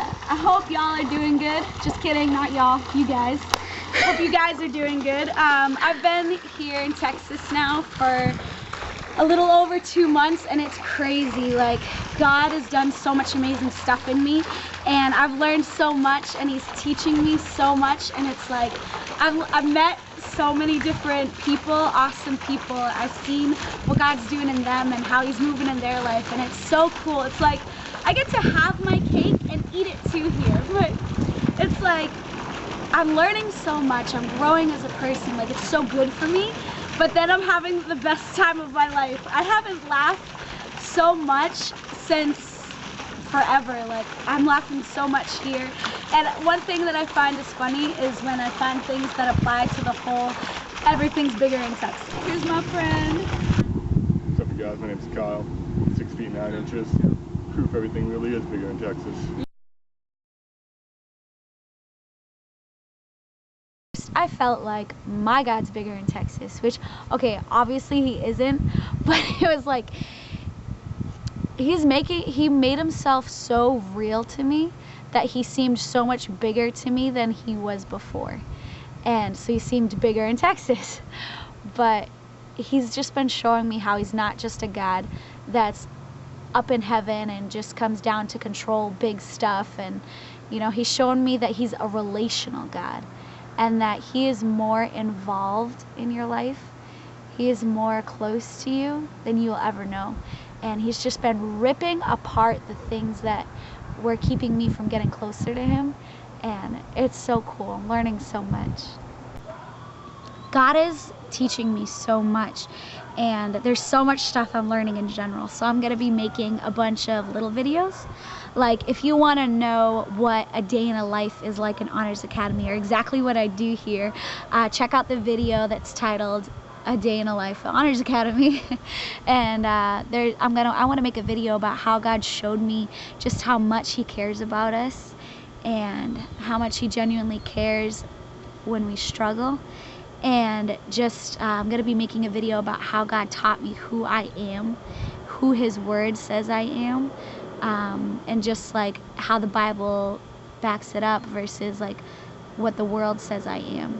I hope y'all are doing good. Just kidding, not y'all, you guys. Hope you guys are doing good. I've been here in Texas now for a little over 2 months, and it's crazy. Like, God has done so much amazing stuff in me, and I've learned so much, and He's teaching me so much, and it's like I've met so many different people, awesome people. I've seen what God's doing in them and how He's moving in their life, and it's so cool. It's like I get to have my cake and eat it too here, but it's like I'm learning so much. I'm growing as a person. Like, it's so good for me, but then I'm having the best time of my life. I haven't laughed so much since forever. Like, I'm laughing so much here. And one thing that I find is funny is when I find things that apply to the whole everything's bigger in Texas. Here's my friend. What's up, you guys? My name's Kyle. 6 feet 9 inches. Proof everything really is bigger in Texas. I felt like my God's bigger in Texas, which, okay, obviously He isn't, but it was like He made Himself so real to me that He seemed so much bigger to me than He was before. And so He seemed bigger in Texas. But He's just been showing me how He's not just a God that's up in heaven and just comes down to control big stuff. And, you know, He's shown me that He's a relational God, and that He is more involved in your life. He is more close to you than you'll ever know. And He's just been ripping apart the things that were keeping me from getting closer to Him. And it's so cool. I'm learning so much. God is teaching me so much, and there's so much stuff I'm learning in general. So I'm gonna be making a bunch of little videos. Like, if you want to know what a day in a life is like in Honors Academy, or exactly what I do here, check out the video that's titled A Day in a Life at Honors Academy. And I want to make a video about how God showed me just how much He cares about us, and how much He genuinely cares when we struggle. And just I'm gonna be making a video about how God taught me who I am, who His Word says I am, and just like how the Bible backs it up versus like what the world says I am.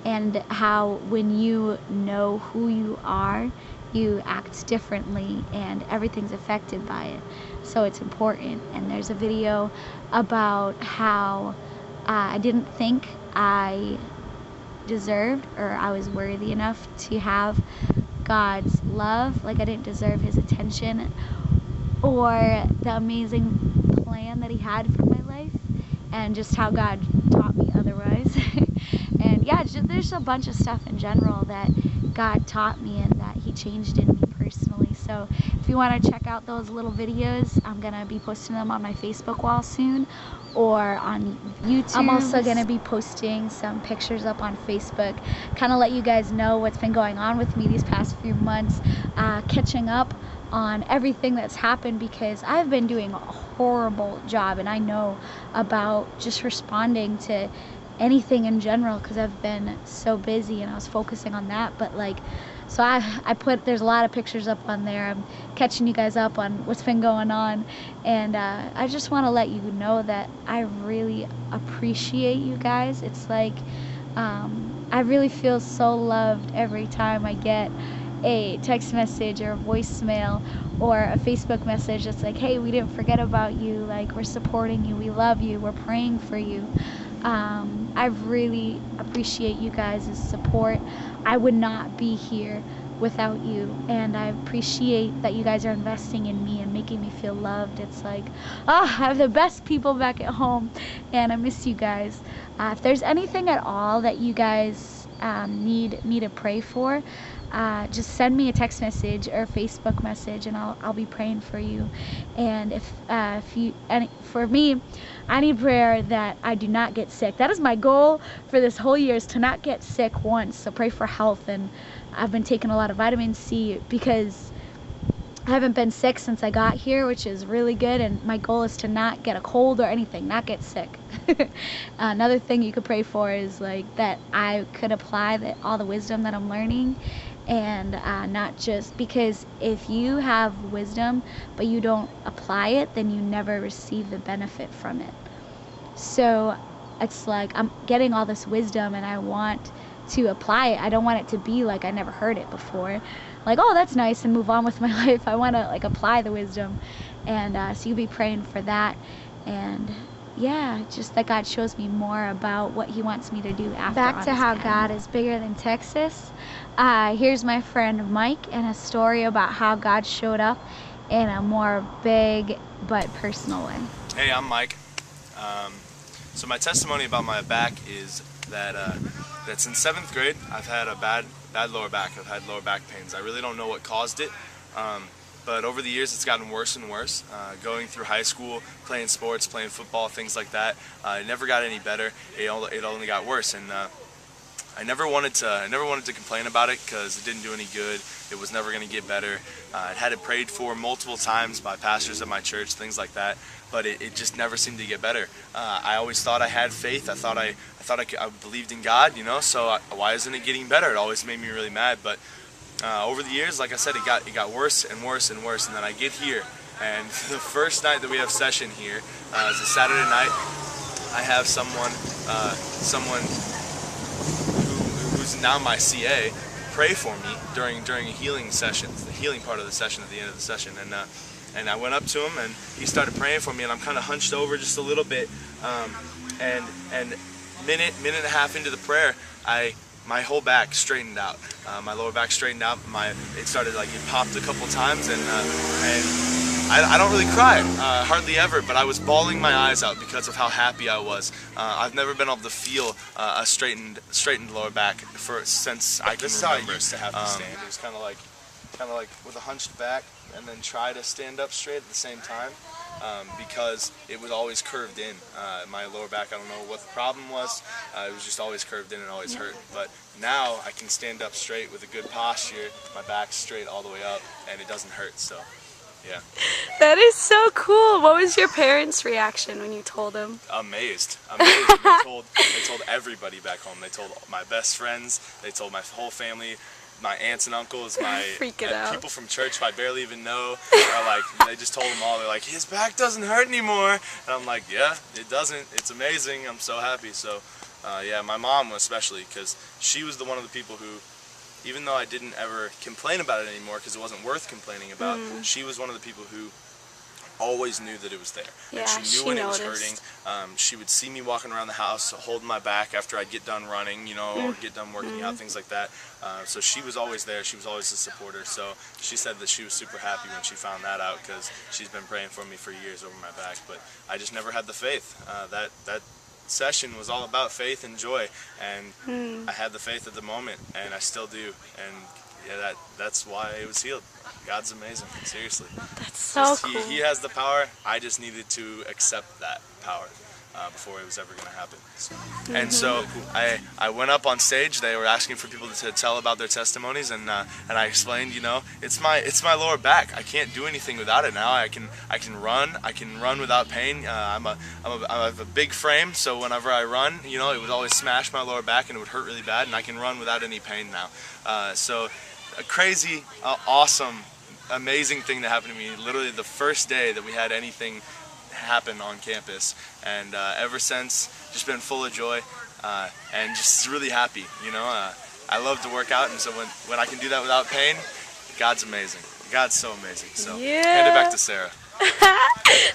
And how when you know who you are, you act differently, and everything's affected by it. So it's important. And there's a video about how I didn't think I deserved, or I was worthy enough to have God's love. Like, I didn't deserve His attention or the amazing plan that He had for my life, and just how God taught me otherwise. And yeah, there's a bunch of stuff in general that God taught me and that He changed in me personally. So if you want to check out those little videos, I'm gonna be posting them on my Facebook wall soon, or on YouTube. I'm also gonna be posting some pictures up on Facebook, kind of let you guys know what's been going on with me these past few months, catching up on everything that's happened, because I've been doing a horrible job, and I know about just responding to anything in general because I've been so busy and I was focusing on that. But like, so there's a lot of pictures up on there. I'm catching you guys up on what's been going on, and I just want to let you know that I really appreciate you guys. It's like I really feel so loved every time I get a text message or a voicemail or a Facebook message that's like, hey, we didn't forget about you, like, we're supporting you, we love you, we're praying for you. I really appreciate you guys' support. I would not be here without you, and I appreciate that you guys are investing in me and making me feel loved. It's like, I have the best people back at home, and I miss you guys. If there's anything at all that you guys need me to pray for, just send me a text message or a Facebook message, and I'll be praying for you. And for me, I need prayer that I do not get sick. That is my goal for this whole year, is to not get sick once. So pray for health. And I've been taking a lot of vitamin C because I haven't been sick since I got here, which is really good. And my goal is to not get a cold or anything, not get sick. Another thing you could pray for is like that I could apply all the wisdom that I'm learning, and not just because if you have wisdom but you don't apply it, then you never receive the benefit from it. So it's like I'm getting all this wisdom and I want to apply it. I don't want it to be like I never heard it before. Like, oh, that's nice, and move on with my life. I want to like apply the wisdom. And so you'll be praying for that. And yeah, just that God shows me more about what he wants me to do after. Back to how God is bigger than Texas. Here's my friend Mike and a story about how God showed up in a more big but personal way. Hey, I'm Mike. So my testimony about my back is that that since 7th grade I've had a bad lower back. I've had lower back pains. I really don't know what caused it, but over the years it's gotten worse and worse. Going through high school, playing sports, playing football, things like that, it never got any better. It only got worse, and I never wanted to complain about it because it didn't do any good. It was never going to get better. I had it prayed for multiple times by pastors at my church, things like that, but it just never seemed to get better. I always thought I had faith. I believed in God, you know. So why isn't it getting better? It always made me really mad. But over the years, like I said, it got worse and worse and worse. And then I get here, and the first night that we have session here is a Saturday night. I have someone who's now my CA, pray for me during a healing session, the healing part of the session at the end of the session, and I went up to him and he started praying for me, and I'm kind of hunched over just a little bit, and minute and a half into the prayer, my whole back straightened out, my lower back straightened out, it started like it popped a couple times, and I don't really cry, hardly ever, but I was bawling my eyes out because of how happy I was. I've never been able to feel a straightened lower back since I can remember. This is how I used to have to stand. It was kind of like with a hunched back, and then try to stand up straight at the same time, because it was always curved in. My lower back, I don't know what the problem was. It was just always curved in and always hurt. But now I can stand up straight with a good posture. My back's straight all the way up, and it doesn't hurt. So. Yeah. That is so cool. What was your parents' reaction when you told them? Amazed. They told everybody back home. They told my best friends. They told my whole family, my aunts and uncles, my people from church who I barely even know. They just told them all. They're like, his back doesn't hurt anymore. And I'm like, yeah, it doesn't. It's amazing. I'm so happy. So, yeah, my mom especially, because she was one of the people who, even though I didn't ever complain about it anymore because it wasn't worth complaining about, she was one of the people who always knew that it was there. Yeah, and she knew when it was hurting. She would see me walking around the house holding my back after I'd get done running, you know, or get done working out, things like that. So she was always there. She was always a supporter. So she said that she was super happy when she found that out because she's been praying for me for years over my back. But I just never had the faith. That session was all about faith and joy, and I had the faith at the moment, and I still do, and yeah, that's why it was healed. God's amazing, seriously. That's so cool. He has the power. I just needed to accept that power before it was ever going to happen. And so I went up on stage. They were asking for people to tell about their testimonies, and I explained, you know, it's my lower back. I can't do anything without it now. I can run without pain. I have a big frame, so whenever I run, you know, it would always smash my lower back and it would hurt really bad, and I can run without any pain now. So a crazy, awesome, amazing thing that happened to me literally the first day that we had anything happen on campus, and ever since just been full of joy and just really happy, you know. I love to work out, and so when I can do that without pain, God's amazing. God's so amazing. So hand it back to Sarah.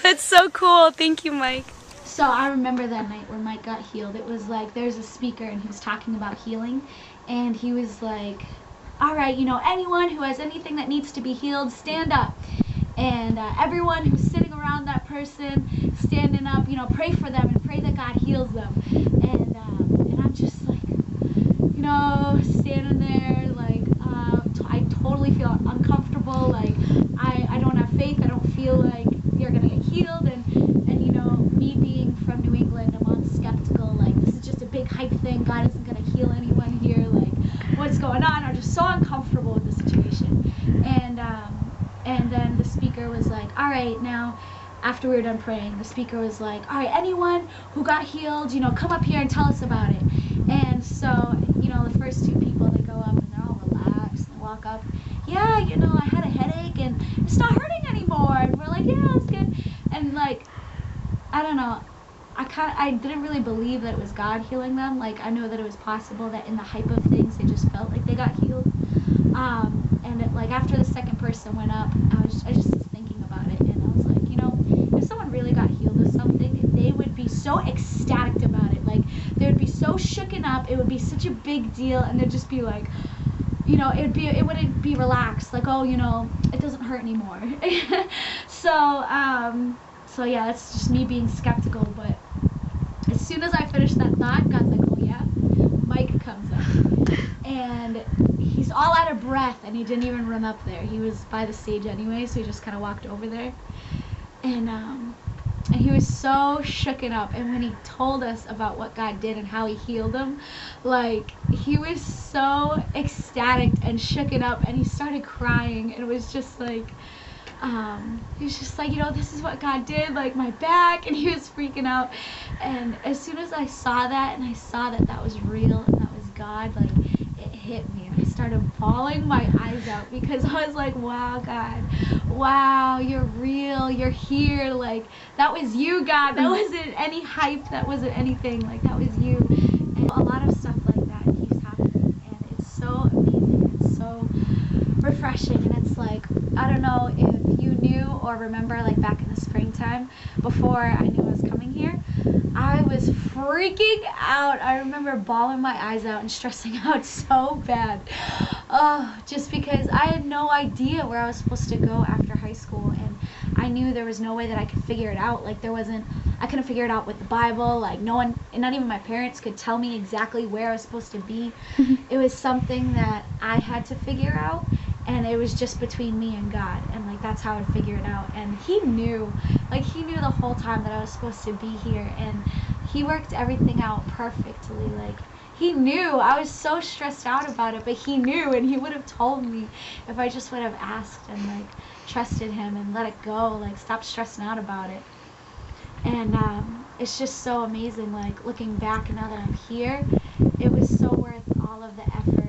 That's so cool. Thank you, Mike. So I remember that night when Mike got healed. It was like there's a speaker and he was talking about healing, and he was like, all right, you know, anyone who has anything that needs to be healed, stand up. And everyone who's sitting around that person, standing up, you know, pray for them and pray that God heals them. And I'm just like, you know, standing there, like, I totally feel uncomfortable. Like, I don't have faith. I don't feel like you're going to get healed. And, you know, me being from New England, I'm on skeptical. Like, this is just a big hype thing. God isn't going to heal anyone here. Like, what's going on? I'm just so uncomfortable with the situation. And then the speaker was like, all right, now, after we were done praying, the speaker was like, all right, anyone who got healed, you know, come up here and tell us about it. And so, you know, the first two people, they go up and they're all relaxed and walk up. Yeah, you know, I had a headache and it's not hurting anymore. And we're like, yeah, that's good. And like, I don't know, I didn't really believe that it was God healing them. Like, I know that it was possible that in the hype of things they just felt like they got healed. And it, like, after the second person went up, I just was thinking about it, and I was like, you know, if someone really got healed of something, they would be so ecstatic about it. Like, they would be so shooken up. It would be such a big deal, and they'd just be like, you know, it wouldn't be relaxed. Like, oh, you know, it doesn't hurt anymore. So yeah, that's just me being skeptical. But as soon as I finished that thought, God's like, oh yeah, Mike comes up, and he's all out of breath, and he didn't even run up there. He was by the stage anyway, so he just kind of walked over there, and he was so shooken up. And when he told us about what God did and how he healed him, like, he was so ecstatic and shooken up, and he started crying, and it was just like, he was just like, you know, this is what God did, like, my back, and he was freaking out. And as soon as I saw that, and I saw that that was real and that was God, like, it hit me, and I started bawling my eyes out, because I was like, wow, God, wow, you're real, you're here, like, that was you, God, that wasn't any hype, that wasn't anything, like, that was you. And a lot of stuff like that keeps happening, and it's so amazing, it's so refreshing, and it's like, I don't know if you knew or remember, like, back in the springtime, before I knew I was coming here, I was freaking out. I remember bawling my eyes out and stressing out so bad. Oh, just because I had no idea where I was supposed to go after high school, and I knew there was no way that I could figure it out. Like, I couldn't figure it out with the Bible. Like, no one, and not even my parents, could tell me exactly where I was supposed to be. It was something that I had to figure out, and it was just between me and God, and like, that's how I'd figure it out. And he knew the whole time that I was supposed to be here, and he worked everything out perfectly. Like, he knew. I was so stressed out about it, but he knew, and he would have told me if I just would have asked and, like, trusted him and let it go, like, stop stressing out about it. And it's just so amazing, like, looking back now that I'm here, it was so worth all of the effort